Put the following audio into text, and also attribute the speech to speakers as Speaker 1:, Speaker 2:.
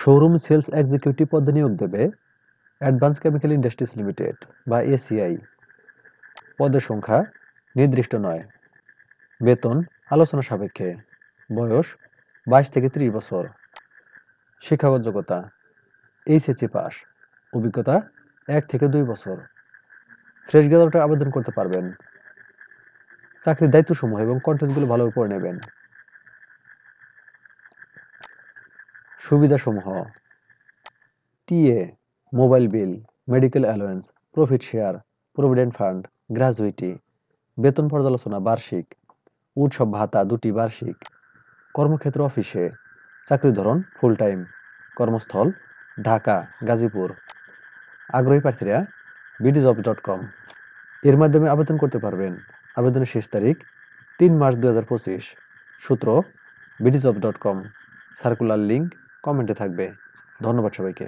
Speaker 1: Showroom sales executive পদে নিয়োগ দেবে অ্যাডভান্স কেমিক্যাল ইন্ডাস্ট্রিজ লিমিটেড বা এসিআই। পদের সংখ্যা নির্দিষ্ট নয়। বেতন আলোচনা সাপেক্ষে। বয়স 22 থেকে 30 বছর। শিক্ষাগত যোগ্যতা এইচএসসি পাস। অভিজ্ঞতা 1 থেকে 2 বছর। ফ্রেশ গ্রাজুয়েটরা আবেদন করতে পারবেন। চাকরির দায়িত্বসমূহ এবং কন্টেন্টগুলো ভালোভাবে পড়ে নেবেন। সুবিধাসমূহ: TA, mobile bill, medical allowance, profit share, provident fund, gratuity, বেতন পর্যালোচনা বার্ষিক, উৎসব ভাতা 2টি বার্ষিক, কর্মক্ষেত্র অফিসে, চাকরির ধরন ফুল টাইম, কর্মস্থল ঢাকা, গাজীপুর। আগ্রহী প্রার্থীরা bdjobs.com এর মাধ্যমে আবেদন করতে পারবেন। আবেদনের শেষ তারিখ 3 মার্চ 2025। সূত্র bdjobs.com। সার্কুলার লিঙ্ক কমেন্টে থাকবে। ধন্যবাদ সবাইকে।